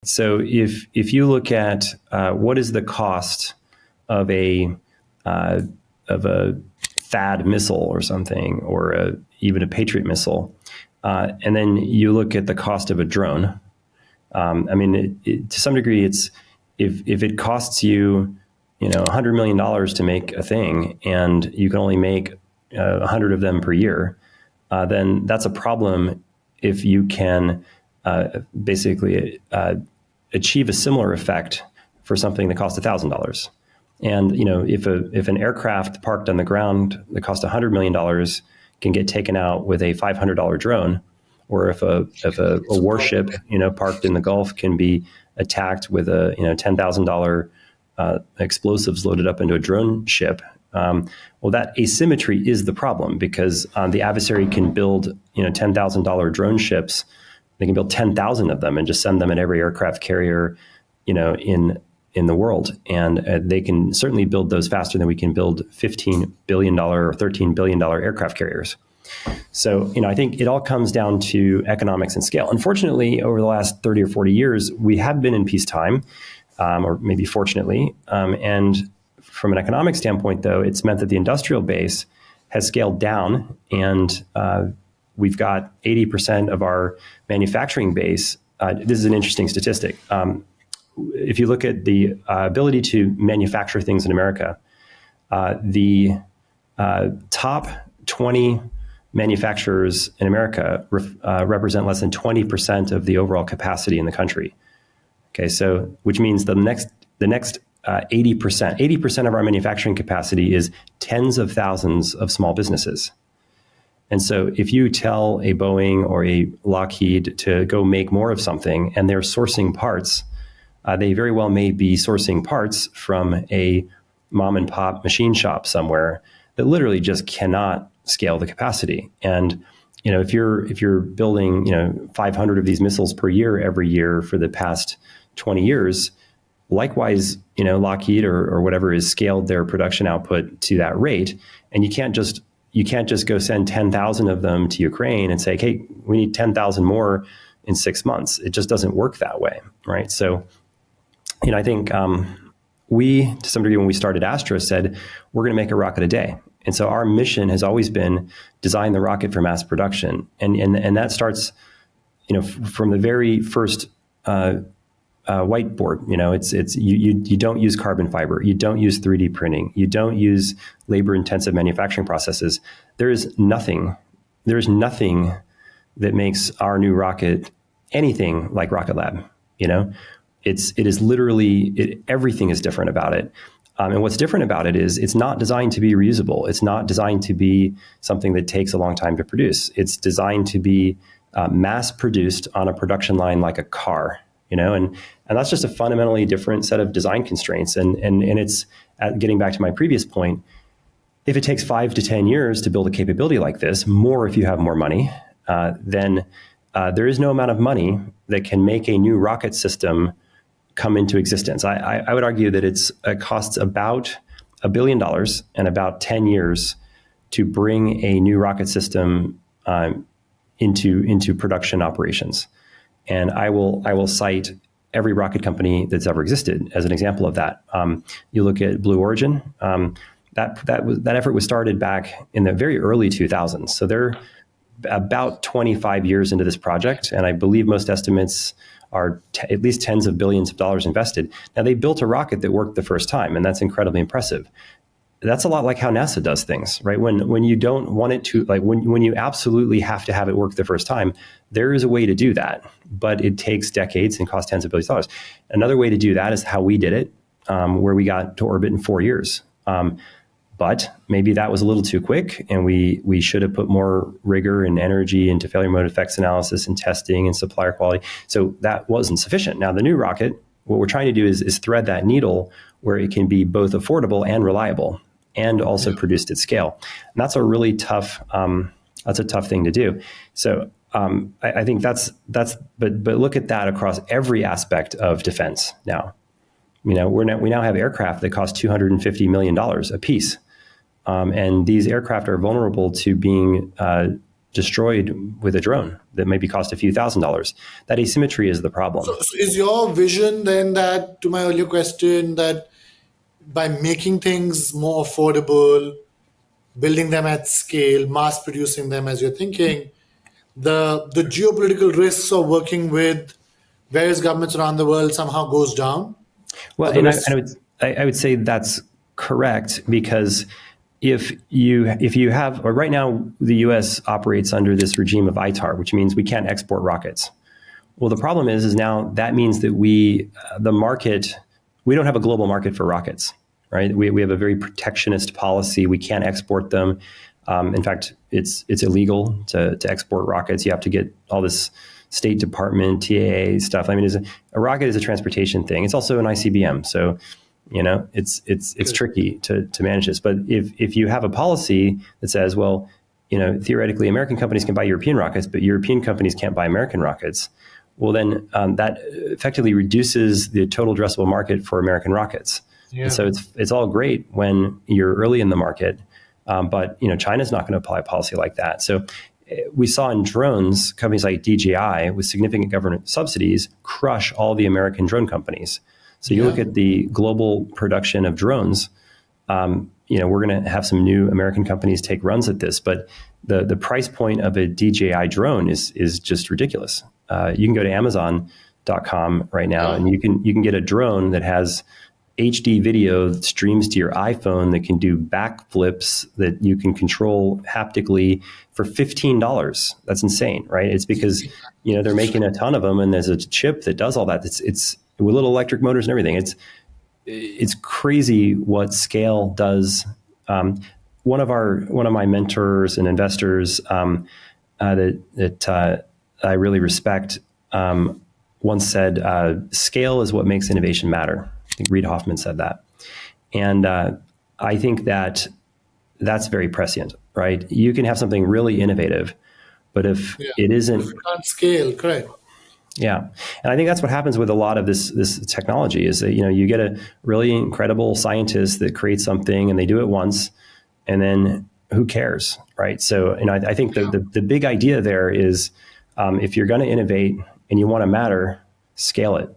So if you look at what is the cost of a THAAD missile or something, or even a Patriot missile, and then you look at the cost of a drone. I mean, to some degree, it's if it costs you, $100 million to make a thing, and you can only make 100 of them per year, then that's a problem. If you can basically achieve a similar effect for something that costs $1,000. And if an aircraft parked on the ground that cost $100 million can get taken out with a $500 drone, or if a warship parked in the Gulf can be attacked with a $10,000 explosives loaded up into a drone ship, well, that asymmetry is the problem, because the adversary can build $10,000 drone ships. They can build 10,000 of them and just send them in every aircraft carrier in the world. And they can certainly build those faster than we can build $15 billion or $13 billion aircraft carriers. So, I think it all comes down to economics and scale. Unfortunately, over the last 30 or 40 years, we have been in peacetime, or maybe fortunately. And from an economic standpoint, though, it's meant that the industrial base has scaled down, and we've got 80% of our manufacturing base. This is an interesting statistic. If you look at the ability to manufacture things in America, the top 20 manufacturers in America represent less than 20% of the overall capacity in the country. Okay, so which means the next 80% of our manufacturing capacity is tens of thousands of small businesses. And so if you tell a Boeing or a Lockheed to go make more of something and they're sourcing parts, they very well may be sourcing parts from a mom and pop machine shop somewhere that literally just cannot scale the capacity. And if you're building 500 of these missiles per year every year for the past 20 years, likewise, Lockheed or whatever has scaled their production output to that rate, and you can't just go send 10,000 of them to Ukraine and say, hey, we need 10,000 more in 6 months. It just doesn't work that way, right? So, I think we, to some degree, when we started Astra, said we're going to make a rocket a day. And so our mission has always been design the rocket for mass production, and that starts, from the very first whiteboard. It's you don't use carbon fiber, you don't use 3D printing, you don't use labor-intensive manufacturing processes. There is nothing that makes our new rocket anything like Rocket Lab. It is literally everything is different about it. And what's different about it is it's not designed to be reusable. It's not designed to be something that takes a long time to produce. It's designed to be mass produced on a production line like a car, and that's just a fundamentally different set of design constraints. And it's getting back to my previous point. If it takes 5 to 10 years to build a capability like this, more if you have more money, then there is no amount of money that can make a new rocket system come into existence. I would argue that it costs about $1 billion and about 10 years to bring a new rocket system into production operations. And I will cite every rocket company that's ever existed as an example of that. You look at Blue Origin. That effort was started back in the very early 2000s. So they're about 25 years into this project, and I believe most estimates are at least tens of billions of dollars invested. Now, they built a rocket that worked the first time, and that's incredibly impressive. That's a lot like how NASA does things, right? When you don't want it to, like when you absolutely have to have it work the first time, there is a way to do that, but it takes decades and costs tens of billions of dollars. Another way to do that is how we did it, where we got to orbit in 4 years. But maybe that was a little too quick, and we should have put more rigor and energy into failure mode effects analysis and testing and supplier quality. So that wasn't sufficient. Now, the new rocket, what we're trying to do is thread that needle where it can be both affordable and reliable, and also produced at scale. And that's a really tough thing to do. So I think but look at that across every aspect of defense now. We now have aircraft that cost $250 million a piece. And these aircraft are vulnerable to being destroyed with a drone. that maybe cost a few $1,000s. That asymmetry is the problem. So is your vision then that, to my earlier question, that by making things more affordable, building them at scale, mass producing them as you're thinking, the geopolitical risks of working with various governments around the world somehow goes down? Well, Or the and risks? I would say that's correct, because if you have, or right now the U.S. operates under this regime of ITAR, which means we can't export rockets. Well, the problem is now that means that we don't have a global market for rockets, right? We have a very protectionist policy. We can't export them. In fact, it's illegal to export rockets. You have to get all this State Department, TAA stuff. I mean, a rocket is a transportation thing. It's also an ICBM. So, it's tricky to manage this. But if you have a policy that says, well, theoretically American companies can buy European rockets, but European companies can't buy American rockets, well, then that effectively reduces the total addressable market for American rockets. Yeah. And so it's all great when you're early in the market, but China's not going to apply a policy like that. So we saw in drones, companies like DJI with significant government subsidies crush all the American drone companies. So you look at the global production of drones, we're going to have some new American companies take runs at this, but the price point of a DJI drone is just ridiculous. You can go to Amazon.com right now, and you can get a drone that has HD video that streams to your iPhone, that can do backflips, that you can control haptically for $15. That's insane, right? It's because they're making a ton of them, and there's a chip that does all that. It's with little electric motors and everything. It's crazy what scale does. One of my mentors and investors that I really respect once said, "Scale is what makes innovation matter." I think Reid Hoffman said that, and I think that's very prescient, right? You can have something really innovative, but if it isn't, if you can't scale, correct? Yeah, and I think that's what happens with a lot of this technology is that you get a really incredible scientist that creates something and they do it once, and then who cares, right? So I think the big idea there is if you're going to innovate and you want to matter, scale it.